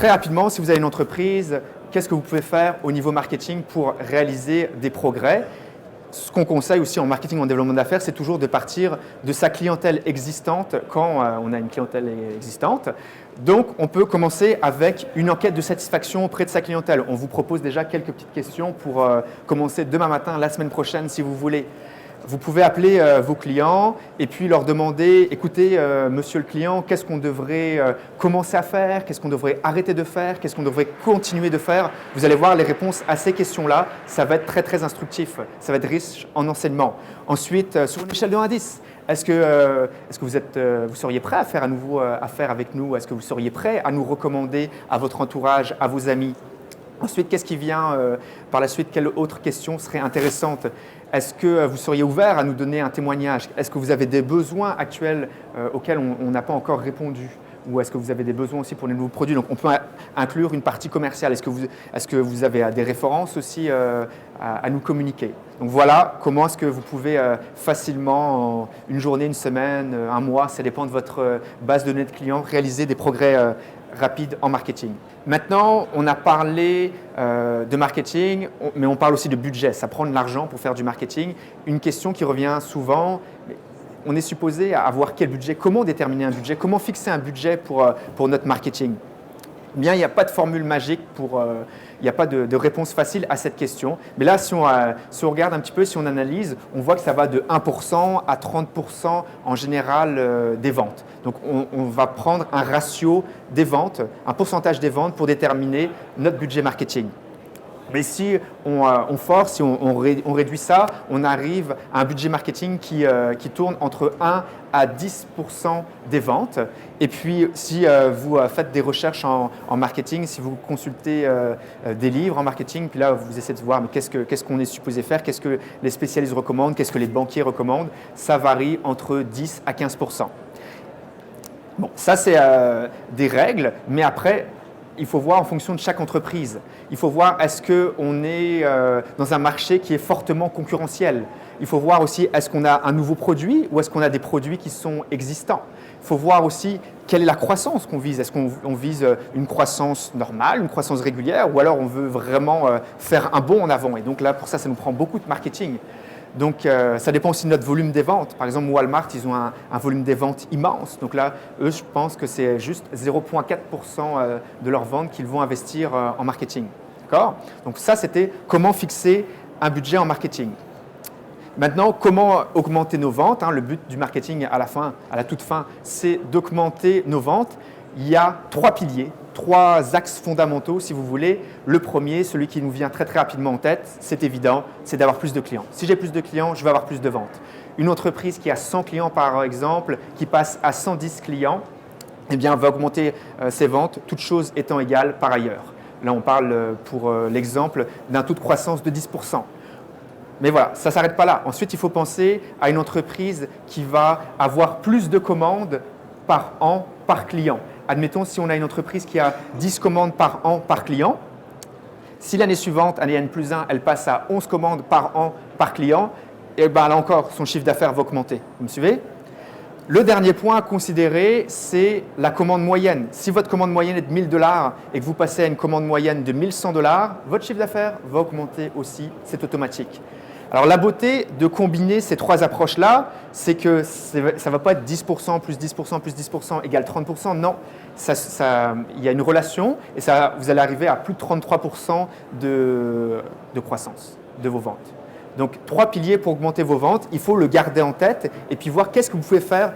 très rapidement, si vous avez une entreprise, qu'est-ce que vous pouvez faire au niveau marketing pour réaliser des progrès? Ce qu'on conseille aussi en marketing et en développement d'affaires, c'est toujours de partir de sa clientèle existante quand on a une clientèle existante. Donc, on peut commencer avec une enquête de satisfaction auprès de sa clientèle. On vous propose déjà quelques petites questions pour commencer demain matin, la semaine prochaine, si vous voulez. Vous pouvez appeler vos clients et puis leur demander, écoutez, monsieur le client, qu'est-ce qu'on devrait commencer à faire? Qu'est-ce qu'on devrait arrêter de faire? Qu'est-ce qu'on devrait continuer de faire? Vous allez voir les réponses à ces questions-là. Ça va être très, très instructif. Ça va être riche en enseignement. Ensuite, sur une échelle de 1 à 10, est-ce que vous seriez prêt à faire à nouveau affaire avec nous? Est-ce que vous seriez prêt à nous recommander à votre entourage, à vos amis? Ensuite, qu'est-ce qui vient par la suite? Quelle autre question serait intéressante? Est-ce que vous seriez ouvert à nous donner un témoignage? Est-ce que vous avez des besoins actuels auxquels on n'a pas encore répondu? Ou est-ce que vous avez des besoins aussi pour les nouveaux produits? Donc, on peut inclure une partie commerciale. Est-ce que vous avez des références aussi à nous communiquer? Donc, voilà comment est-ce que vous pouvez facilement, en une journée, une semaine, un mois, ça dépend de votre base de données de clients, réaliser des progrès rapides en marketing. Maintenant, on a parlé de marketing, mais on parle aussi de budget. Ça prend de l'argent pour faire du marketing. Une question qui revient souvent, on est supposé avoir quel budget? Comment déterminer un budget? Comment fixer un budget pour notre marketing? Bien, il n'y a pas de formule magique, il n'y a pas de réponse facile à cette question. Mais là, si on regarde un petit peu, si on analyse, on voit que ça va de 1% à 30% en général des ventes. Donc, on va prendre un ratio des ventes, un pourcentage des ventes pour déterminer notre budget marketing. Mais si on force, si on réduit ça, on arrive à un budget marketing qui tourne entre 1 à 10% des ventes. Et puis, si vous faites des recherches en marketing, si vous consultez des livres en marketing, puis là, vous essayez de voir mais qu'est-ce qu'on est supposé faire, qu'est-ce que les spécialistes recommandent, qu'est-ce que les banquiers recommandent, ça varie entre 10 à 15%. Bon, ça, c'est des règles, mais après, il faut voir en fonction de chaque entreprise. Il faut voir est-ce qu'on est dans un marché qui est fortement concurrentiel. Il faut voir aussi est-ce qu'on a un nouveau produit ou est-ce qu'on a des produits qui sont existants. Il faut voir aussi quelle est la croissance qu'on vise. Est-ce qu'on vise une croissance normale, une croissance régulière ou alors on veut vraiment faire un bond en avant. Et donc là, pour ça, ça nous prend beaucoup de marketing. Donc, ça dépend aussi de notre volume des ventes. Par exemple, Walmart, ils ont un volume des ventes immense. Donc là, eux, je pense que c'est juste 0,4% de leurs ventes qu'ils vont investir en marketing. D'accord? Donc ça, c'était comment fixer un budget en marketing. Maintenant, comment augmenter nos ventes? Le but du marketing à la toute fin, c'est d'augmenter nos ventes. Il y a 3 piliers, 3 axes fondamentaux, si vous voulez. Le premier, celui qui nous vient très très rapidement en tête, c'est évident, c'est d'avoir plus de clients. Si j'ai plus de clients, je vais avoir plus de ventes. Une entreprise qui a 100 clients par exemple, qui passe à 110 clients, eh bien, va augmenter ses ventes, toutes choses étant égales par ailleurs. Là, on parle pour l'exemple d'un taux de croissance de 10%. Mais voilà, ça ne s'arrête pas là. Ensuite, il faut penser à une entreprise qui va avoir plus de commandes par an, par client. Admettons, si on a une entreprise qui a 10 commandes par an, par client, si l'année suivante, année N+1, elle passe à 11 commandes par an, par client, et bien là encore, son chiffre d'affaires va augmenter. Vous me suivez? Le dernier point à considérer, c'est la commande moyenne. Si votre commande moyenne est de 1 000 $ et que vous passez à une commande moyenne de 1 100 $, votre chiffre d'affaires va augmenter aussi, c'est automatique. Alors la beauté de combiner ces 3 approches-là, c'est que ça ne va pas être 10% plus 10% plus 10% égale 30%. Non, il y a une relation et vous allez arriver à plus de 33% de croissance de vos ventes. Donc 3 piliers pour augmenter vos ventes, il faut le garder en tête et puis voir qu'est-ce que vous pouvez faire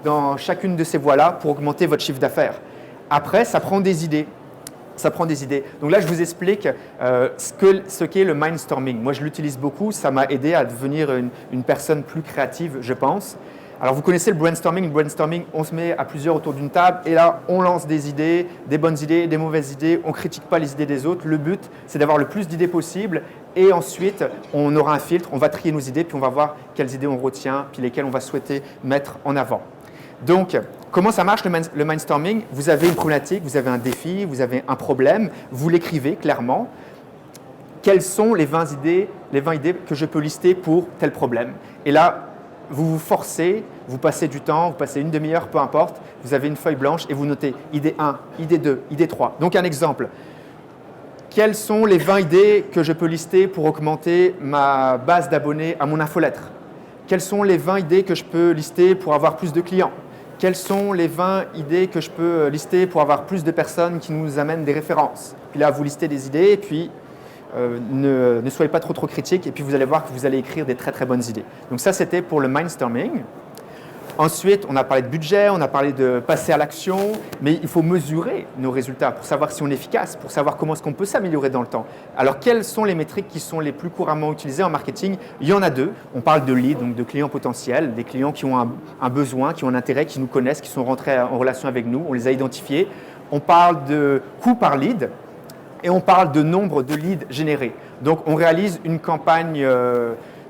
dans chacune de ces voies-là pour augmenter votre chiffre d'affaires. Après, ça prend des idées. Donc là, je vous explique ce qu'est le mindstorming. Moi, je l'utilise beaucoup. Ça m'a aidé à devenir une personne plus créative, je pense. Alors, vous connaissez le brainstorming. Le brainstorming, on se met à plusieurs autour d'une table et là, on lance des idées, des bonnes idées, des mauvaises idées. On ne critique pas les idées des autres. Le but, c'est d'avoir le plus d'idées possible et ensuite, on aura un filtre. On va trier nos idées puis on va voir quelles idées on retient puis lesquelles on va souhaiter mettre en avant. Donc, comment ça marche le mindstorming? Vous avez une problématique, vous avez un défi, vous avez un problème, vous l'écrivez clairement. Quelles sont les 20 idées que je peux lister pour tel problème? Et là, vous vous forcez, vous passez du temps, vous passez une demi-heure, peu importe, vous avez une feuille blanche et vous notez idée 1, idée 2, idée 3. Donc un exemple. Quelles sont les 20 idées que je peux lister pour augmenter ma base d'abonnés à mon infolettre? Quelles sont les 20 idées que je peux lister pour avoir plus de clients? Quelles sont les 20 idées que je peux lister pour avoir plus de personnes qui nous amènent des références? Puis là, vous listez des idées et puis ne soyez pas trop critiques et puis vous allez voir que vous allez écrire des très bonnes idées. Donc ça, c'était pour le mindstorming. Ensuite, on a parlé de budget, on a parlé de passer à l'action, mais il faut mesurer nos résultats pour savoir si on est efficace, pour savoir comment est-ce qu'on peut s'améliorer dans le temps. Alors, quelles sont les métriques qui sont les plus couramment utilisées en marketing? Il y en a deux. On parle de leads, donc de clients potentiels, des clients qui ont un besoin, qui ont un intérêt, qui nous connaissent, qui sont rentrés en relation avec nous, on les a identifiés. On parle de coût par lead et on parle de nombre de leads générés. Donc, on réalise une campagne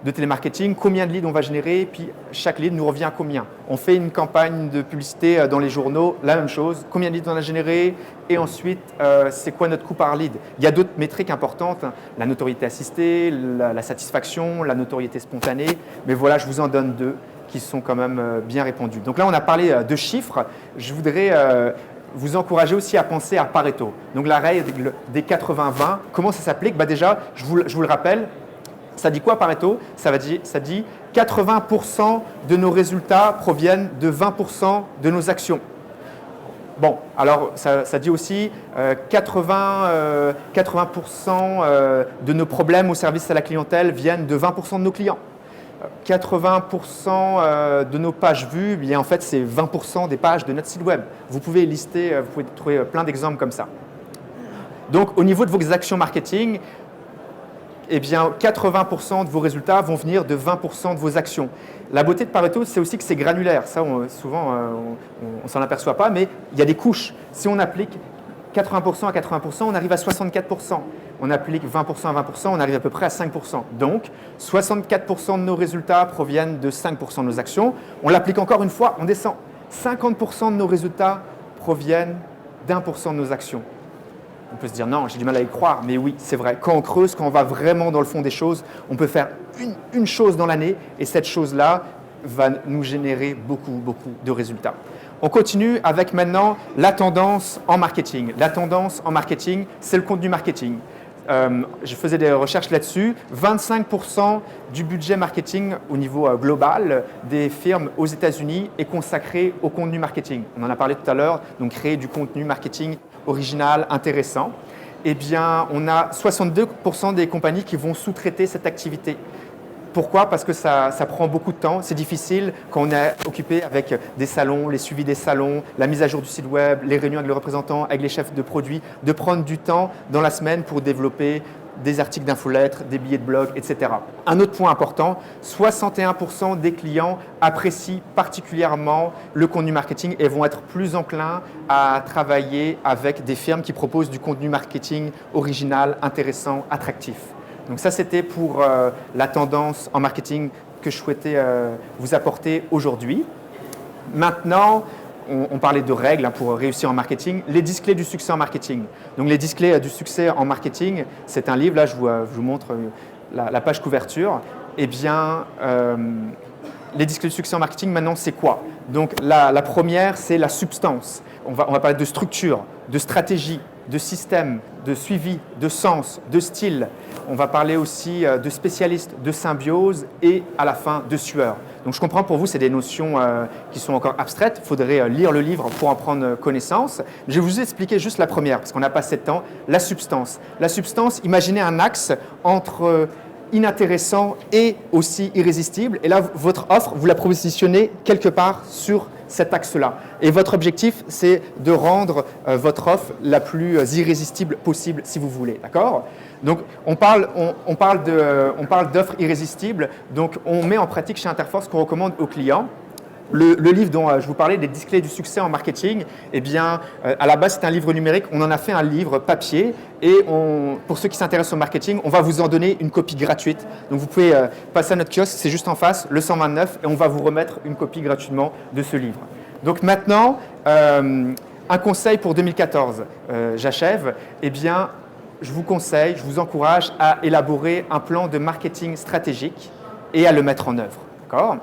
de télémarketing, combien de leads on va générer, puis chaque lead nous revient à combien. On fait une campagne de publicité dans les journaux, la même chose, combien de leads on a généré, et ensuite, c'est quoi notre coût par lead. Il y a d'autres métriques importantes, hein, la notoriété assistée, la satisfaction, la notoriété spontanée, mais voilà, je vous en donne deux qui sont quand même bien répandues. Donc là, on a parlé de chiffres, je voudrais vous encourager aussi à penser à Pareto. Donc la règle des 80-20, comment ça s'applique? Déjà, je vous le rappelle, ça dit quoi Pareto? Ça dit 80% de nos résultats proviennent de 20% de nos actions. Bon, alors ça dit aussi 80% de nos problèmes au service à la clientèle viennent de 20% de nos clients. 80% de nos pages vues, bien, en fait, c'est 20% des pages de notre site web. Vous pouvez lister, vous pouvez trouver plein d'exemples comme ça. Donc, au niveau de vos actions marketing, eh bien, 80% de vos résultats vont venir de 20% de vos actions. La beauté de Pareto, c'est aussi que c'est granulaire. Ça, souvent, on ne s'en aperçoit pas, mais il y a des couches. Si on applique 80% à 80%, on arrive à 64%. On applique 20% à 20%, on arrive à peu près à 5%. Donc, 64% de nos résultats proviennent de 5% de nos actions. On l'applique encore une fois, on descend. 50% de nos résultats proviennent d'1% de nos actions. On peut se dire non, j'ai du mal à y croire, mais oui, c'est vrai. Quand on creuse, quand on va vraiment dans le fond des choses, on peut faire une chose dans l'année et cette chose-là va nous générer beaucoup de résultats. On continue avec maintenant la tendance en marketing. La tendance en marketing, c'est le contenu marketing. Je faisais des recherches là-dessus. 25% du budget marketing au niveau global des firmes aux États-Unis est consacré au contenu marketing. On en a parlé tout à l'heure, donc créer du contenu marketing original, intéressant. Eh bien, on a 62% des compagnies qui vont sous-traiter cette activité. Pourquoi? Parce que ça prend beaucoup de temps, c'est difficile quand on est occupé avec des salons, les suivis des salons, la mise à jour du site web, les réunions avec le représentant, avec les chefs de produits, de prendre du temps dans la semaine pour développer des articles d'infolettre, des billets de blog, etc. Un autre point important, 61% des clients apprécient particulièrement le contenu marketing et vont être plus enclins à travailler avec des firmes qui proposent du contenu marketing original, intéressant, attractif. Donc ça, c'était pour la tendance en marketing que je souhaitais vous apporter aujourd'hui. Maintenant, on parlait de règles pour réussir en marketing. Les 10 clés du succès en marketing. Donc les 10 clés du succès en marketing, c'est un livre, là je vous montre la page couverture. Eh bien, les 10 clés du succès en marketing, maintenant, c'est quoi? Donc la première, c'est la substance. On va parler de structure, de stratégie, de système, de suivi, de sens, de style. On va parler aussi de spécialistes, de symbiose et à la fin de sueur. Donc je comprends pour vous, c'est des notions qui sont encore abstraites. Il faudrait lire le livre pour en prendre connaissance. Je vais vous expliquer juste la première parce qu'on n'a pas assez de temps. La substance. La substance, imaginez un axe entre inintéressant et aussi irrésistible. Et là, votre offre, vous la positionnez quelque part sur cet axe-là. Et votre objectif, c'est de rendre votre offre la plus irrésistible possible, si vous voulez. D'accord? Donc, on parle d'offres irrésistibles. Donc, on met en pratique chez Interforce ce qu'on recommande aux clients. Le livre dont je vous parlais, les 10 clés du succès en marketing, eh bien, à la base, c'est un livre numérique. On en a fait un livre papier et pour ceux qui s'intéressent au marketing, on va vous en donner une copie gratuite. Donc, vous pouvez passer à notre kiosque, c'est juste en face, le 129, et on va vous remettre une copie gratuitement de ce livre. Donc, maintenant, un conseil pour 2014. J'achève. Eh bien, je vous conseille, je vous encourage à élaborer un plan de marketing stratégique et à le mettre en œuvre. D'accord ?